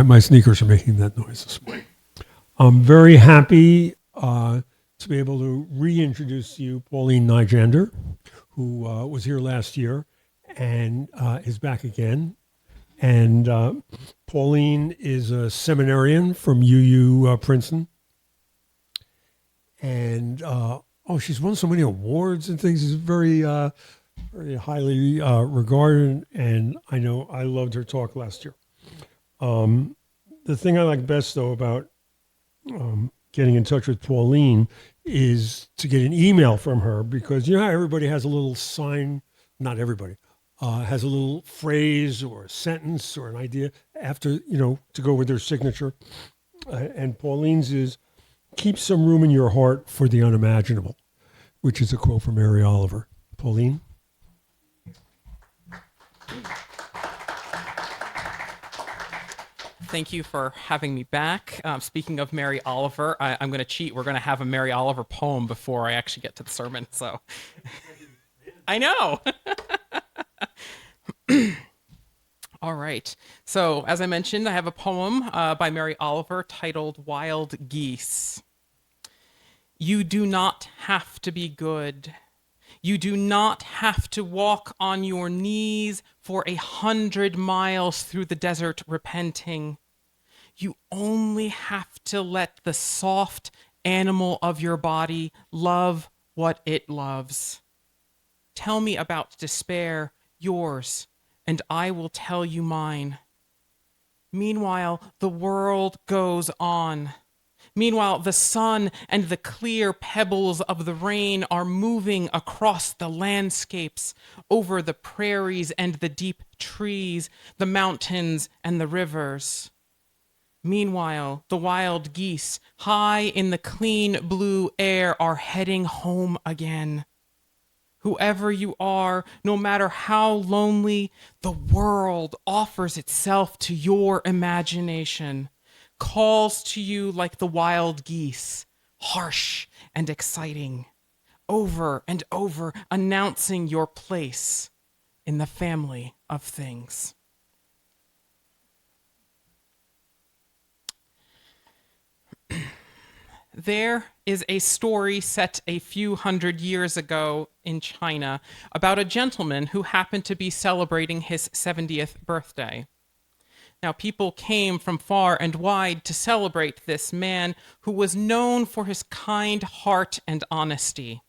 My sneakers are making that noise this morning. I'm very happy to be able to reintroduce to you Pauline Nijander, who was here last year and is back again. And Pauline is a seminarian from UU Princeton. And she's won so many awards and things. She's very, very highly regarded. And I know I loved her talk last year. The thing I like best, though, about getting in touch with Pauline is to get an email from her, because you know how everybody has a little sign, not everybody, has a little phrase or a sentence or an idea after, to go with their signature. And Pauline's is, keep some room in your heart for the unimaginable, which is a quote from Mary Oliver. Pauline? Thank you for having me back. Speaking of Mary Oliver, I'm going to cheat. We're going to have a Mary Oliver poem before I actually get to the sermon. So, I know. All right. So, as I mentioned, I have a poem by Mary Oliver titled Wild Geese. You do not have to be good. You do not have to walk on your knees for 100 miles through the desert repenting. You only have to let the soft animal of your body love what it loves. Tell me about despair, yours, and I will tell you mine. Meanwhile, the world goes on. Meanwhile, the sun and the clear pebbles of the rain are moving across the landscapes, over the prairies and the deep trees, the mountains and the rivers. Meanwhile, the wild geese, high in the clean blue air, are heading home again. Whoever you are, no matter how lonely, the world offers itself to your imagination, calls to you like the wild geese, harsh and exciting, over and over announcing your place in the family of things. There is a story set a few hundred years ago in China about a gentleman who happened to be celebrating his 70th birthday. Now, people came from far and wide to celebrate this man who was known for his kind heart and honesty.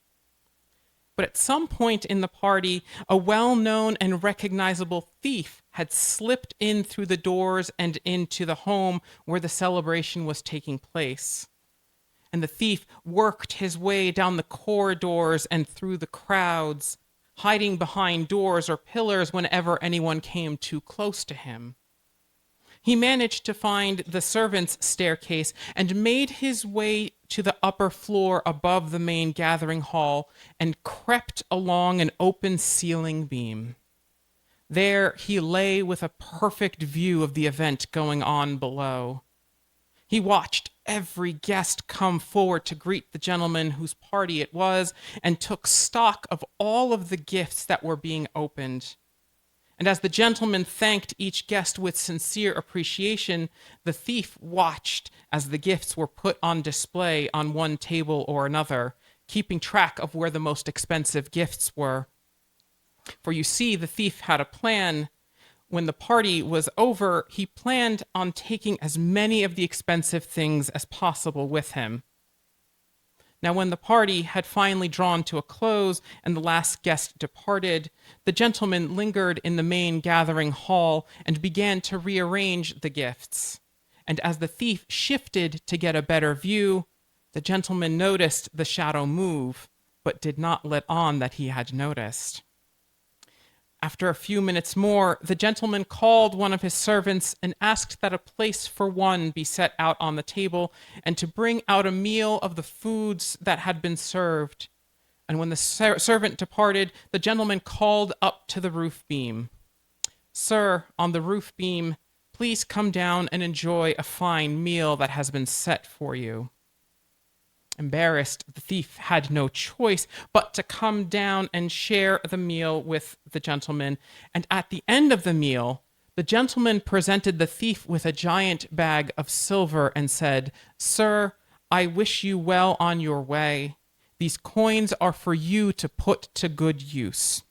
But at some point in the party, a well-known and recognizable thief had slipped in through the doors and into the home where the celebration was taking place. And the thief worked his way down the corridors and through the crowds, hiding behind doors or pillars whenever anyone came too close to him. He managed to find the servants' staircase and made his way to the upper floor above the main gathering hall and crept along an open ceiling beam. There he lay with a perfect view of the event going on below. He watched every guest come forward to greet the gentleman whose party it was and took stock of all of the gifts that were being opened. And as the gentleman thanked each guest with sincere appreciation, the thief watched as the gifts were put on display on one table or another, keeping track of where the most expensive gifts were. For you see, the thief had a plan. When the party was over, he planned on taking as many of the expensive things as possible with him. Now, when the party had finally drawn to a close and the last guest departed, the gentleman lingered in the main gathering hall and began to rearrange the gifts. And as the thief shifted to get a better view, the gentleman noticed the shadow move, but did not let on that he had noticed. After a few minutes more, the gentleman called one of his servants and asked that a place for one be set out on the table and to bring out a meal of the foods that had been served. And when the servant departed, the gentleman called up to the roof beam, "Sir, on the roof beam, please come down and enjoy a fine meal that has been set for you." Embarrassed, the thief had no choice but to come down and share the meal with the gentleman. And at the end of the meal, The gentleman presented the thief with a giant bag of silver and said, "Sir, I wish you well on your way. These coins are for you to put to good use."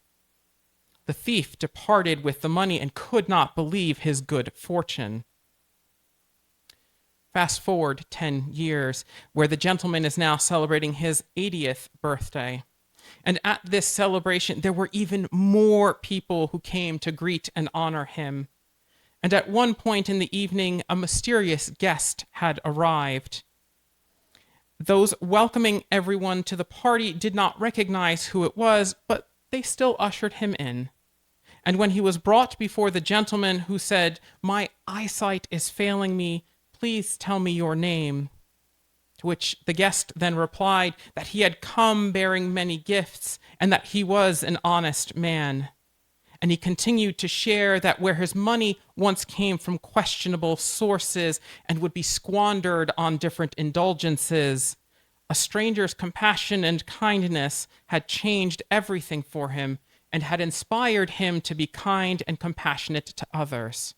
The thief departed with the money and could not believe his good fortune. Fast forward 10 years, where the gentleman is now celebrating his 80th birthday. And at this celebration, there were even more people who came to greet and honor him. And at one point in the evening, a mysterious guest had arrived. Those welcoming everyone to the party did not recognize who it was, but they still ushered him in. And when he was brought before the gentleman who said, "My eyesight is failing me, please tell me your name," to which the guest then replied that he had come bearing many gifts and that he was an honest man. And he continued to share that where his money once came from questionable sources and would be squandered on different indulgences, a stranger's compassion and kindness had changed everything for him and had inspired him to be kind and compassionate to others.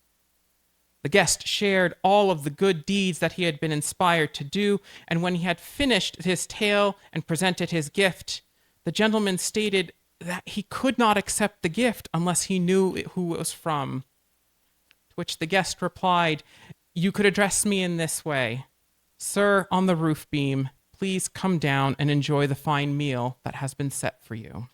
The guest shared all of the good deeds that he had been inspired to do, and when he had finished his tale and presented his gift, the gentleman stated that he could not accept the gift unless he knew who it was from. To which the guest replied, "You could address me in this way: Sir, on the roof beam, please come down and enjoy the fine meal that has been set for you."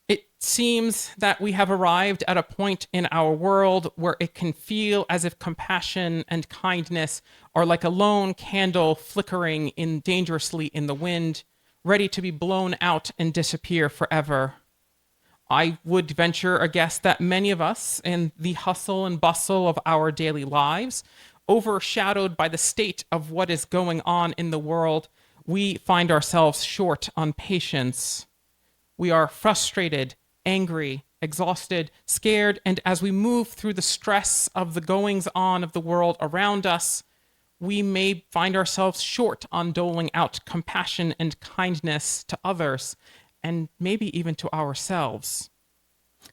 It seems that we have arrived at a point in our world where it can feel as if compassion and kindness are like a lone candle flickering dangerously in the wind, ready to be blown out and disappear forever. I would venture a guess that many of us, in the hustle and bustle of our daily lives, overshadowed by the state of what is going on in the world, we find ourselves short on patience. We are frustrated, angry, exhausted, scared, and as we move through the stress of the goings on of the world around us, we may find ourselves short on doling out compassion and kindness to others, and maybe even to ourselves.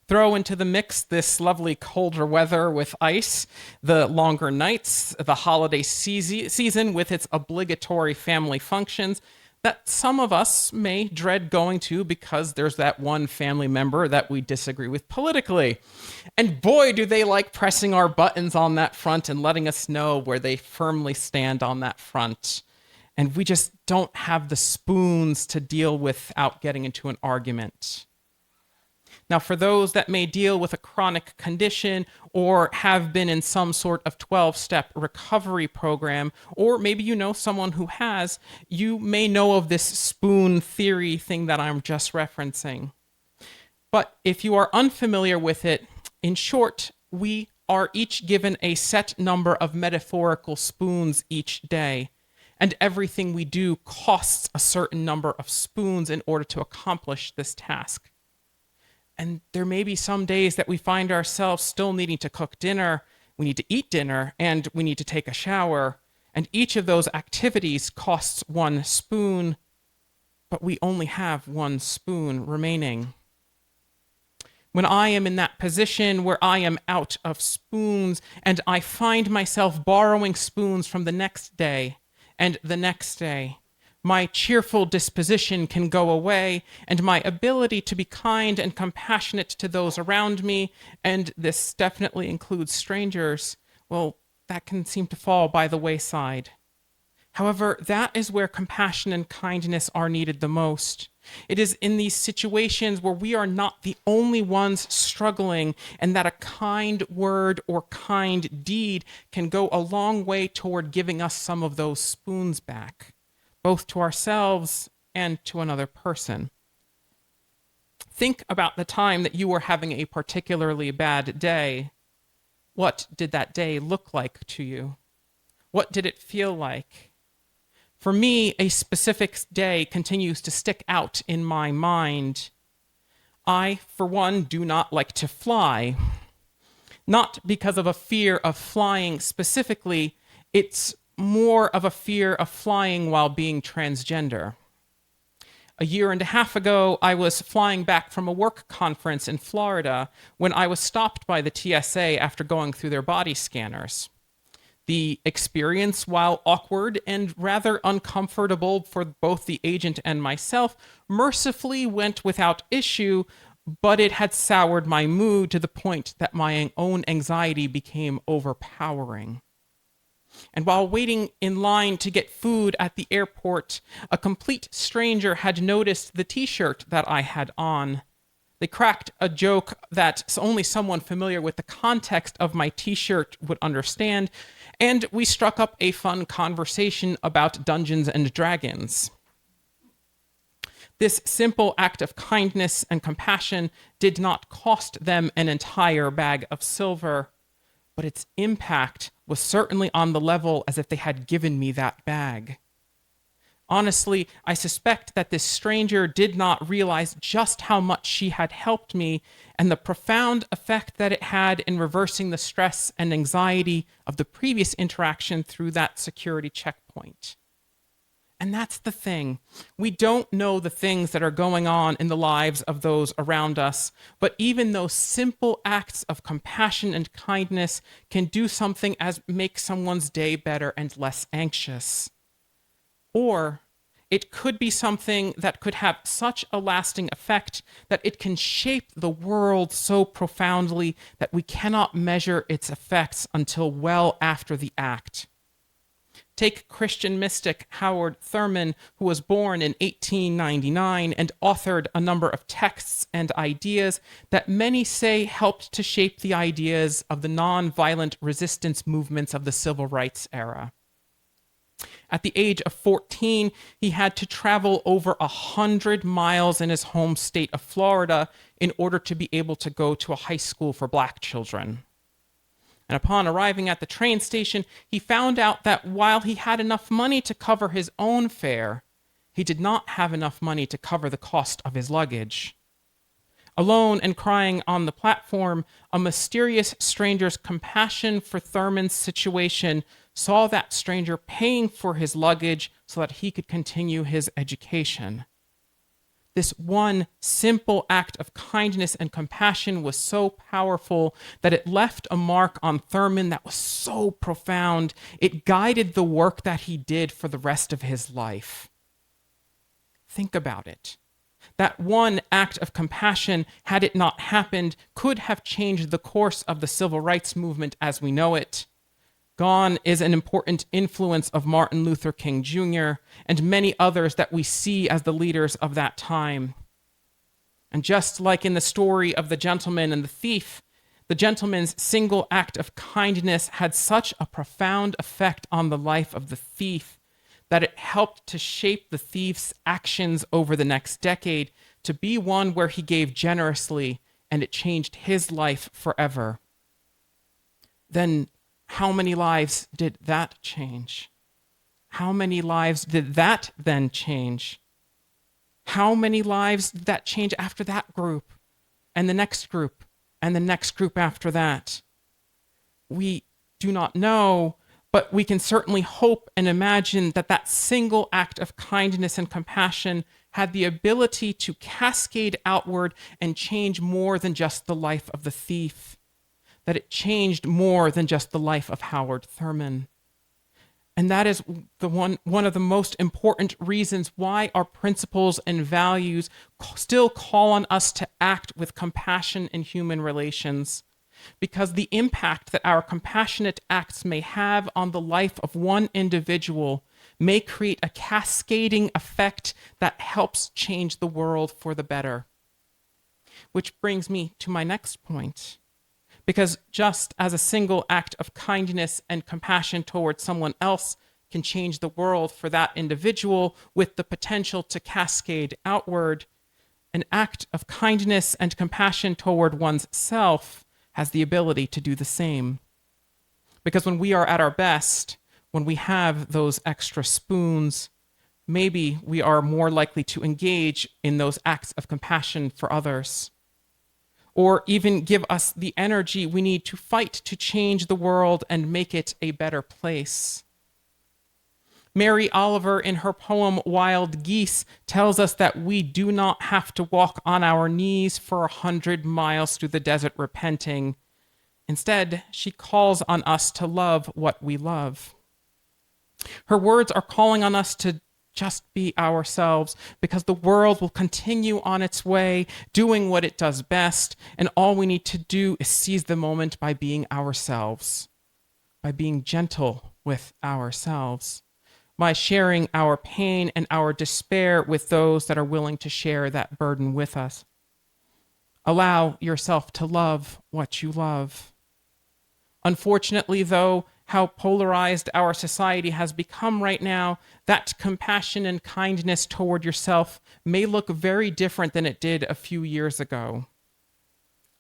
Throw into the mix this lovely colder weather with ice, the longer nights, the holiday season with its obligatory family functions that some of us may dread going to because there's that one family member that we disagree with politically. And boy, do they like pressing our buttons on that front and letting us know where they firmly stand on that front. And we just don't have the spoons to deal without getting into an argument. Now, for those that may deal with a chronic condition or have been in some sort of 12-step recovery program, or maybe you know someone who has, you may know of this spoon theory thing that I'm just referencing. But if you are unfamiliar with it, in short, we are each given a set number of metaphorical spoons each day, and everything we do costs a certain number of spoons in order to accomplish this task. And there may be some days that we find ourselves still needing to cook dinner, we need to eat dinner, and we need to take a shower. And each of those activities costs one spoon, but we only have one spoon remaining. When I am in that position where I am out of spoons and I find myself borrowing spoons from the next day and the next day, my cheerful disposition can go away, and my ability to be kind and compassionate to those around me, and this definitely includes strangers, well, that can seem to fall by the wayside. However, that is where compassion and kindness are needed the most. It is in these situations where we are not the only ones struggling, and that a kind word or kind deed can go a long way toward giving us some of those spoons back, both to ourselves and to another person. Think about the time that you were having a particularly bad day. What did that day look like to you? What did it feel like? For me, a specific day continues to stick out in my mind. I, for one, do not like to fly. Not because of a fear of flying specifically, it's more of a fear of flying while being transgender. A year and a half ago, I was flying back from a work conference in Florida when I was stopped by the TSA after going through their body scanners. The experience, while awkward and rather uncomfortable for both the agent and myself, mercifully went without issue, but it had soured my mood to the point that my own anxiety became overpowering. And while waiting in line to get food at the airport, a complete stranger had noticed the t-shirt that I had on. They cracked a joke that only someone familiar with the context of my t-shirt would understand, and we struck up a fun conversation about Dungeons and Dragons. This simple act of kindness and compassion did not cost them an entire bag of silver, but its impact was certainly on the level as if they had given me that bag. Honestly, I suspect that this stranger did not realize just how much she had helped me and the profound effect that it had in reversing the stress and anxiety of the previous interaction through that security checkpoint. And that's the thing. We don't know the things that are going on in the lives of those around us, but even those simple acts of compassion and kindness can do something as make someone's day better and less anxious. Or it could be something that could have such a lasting effect that it can shape the world so profoundly that we cannot measure its effects until well after the act. Take Christian mystic Howard Thurman, who was born in 1899 and authored a number of texts and ideas that many say helped to shape the ideas of the nonviolent resistance movements of the civil rights era. At the age of 14, he had to travel over 100 miles in his home state of Florida in order to be able to go to a high school for black children. And upon arriving at the train station, he found out that while he had enough money to cover his own fare, he did not have enough money to cover the cost of his luggage. Alone and crying on the platform, a mysterious stranger's compassion for Thurman's situation saw that stranger paying for his luggage so that he could continue his education. This one simple act of kindness and compassion was so powerful that it left a mark on Thurman that was so profound, it guided the work that he did for the rest of his life. Think about it. That one act of compassion, had it not happened, could have changed the course of the civil rights movement as we know it. Gone is an important influence of Martin Luther King Jr. and many others that we see as the leaders of that time. And just like in the story of the gentleman and the thief, the gentleman's single act of kindness had such a profound effect on the life of the thief that it helped to shape the thief's actions over the next decade to be one where he gave generously, and it changed his life forever. Then how many lives did that change? How many lives did that then change? How many lives did that change after that group, and the next group, and the next group after that? We do not know, but we can certainly hope and imagine that that single act of kindness and compassion had the ability to cascade outward and change more than just the life of the thief, that it changed more than just the life of Howard Thurman. And that is one of the most important reasons why our principles and values still call on us to act with compassion in human relations. Because the impact that our compassionate acts may have on the life of one individual may create a cascading effect that helps change the world for the better. Which brings me to my next point. Because just as a single act of kindness and compassion towards someone else can change the world for that individual with the potential to cascade outward, an act of kindness and compassion toward one's self has the ability to do the same. Because when we are at our best, when we have those extra spoons, maybe we are more likely to engage in those acts of compassion for others, or even give us the energy we need to fight to change the world and make it a better place. Mary Oliver, in her poem Wild Geese, tells us that we do not have to walk on our knees for 100 miles through the desert repenting. Instead, she calls on us to love what we love. Her words are calling on us to just be ourselves, because the world will continue on its way, doing what it does best, and all we need to do is seize the moment by being ourselves, by being gentle with ourselves, by sharing our pain and our despair with those that are willing to share that burden with us. Allow yourself to love what you love. Unfortunately, though, how polarized our society has become right now, that compassion and kindness toward yourself may look very different than it did a few years ago.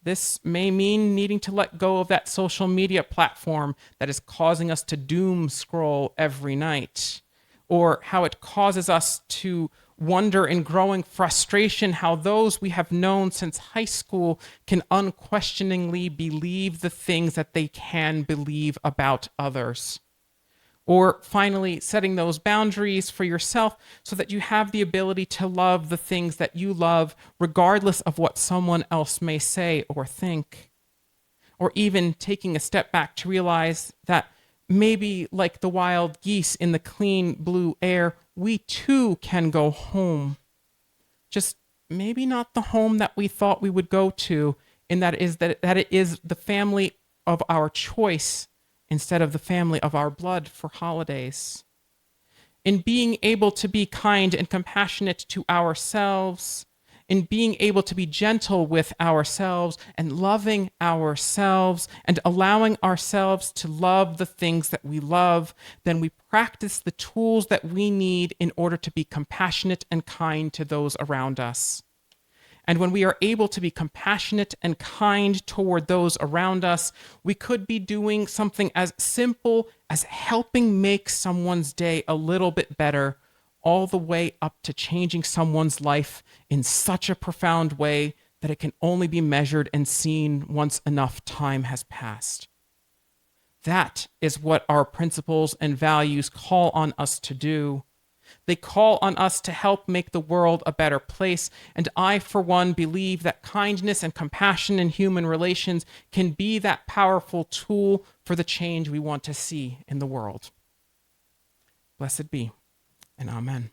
This may mean needing to let go of that social media platform that is causing us to doom scroll every night, or how it causes us to wonder in growing frustration how those we have known since high school can unquestioningly believe the things that they can believe about others. Or finally, setting those boundaries for yourself so that you have the ability to love the things that you love, regardless of what someone else may say or think. Or even taking a step back to realize that maybe, like the wild geese in the clean blue air, we too can go home. Just maybe not the home that we thought we would go to, and that it is the family of our choice instead of the family of our blood for holidays. In being able to be kind and compassionate to ourselves, in being able to be gentle with ourselves and loving ourselves and allowing ourselves to love the things that we love, then we practice the tools that we need in order to be compassionate and kind to those around us. And when we are able to be compassionate and kind toward those around us, we could be doing something as simple as helping make someone's day a little bit better, all the way up to changing someone's life in such a profound way that it can only be measured and seen once enough time has passed. That is what our principles and values call on us to do. They call on us to help make the world a better place, and I, for one, believe that kindness and compassion in human relations can be that powerful tool for the change we want to see in the world. Blessed be, and amen.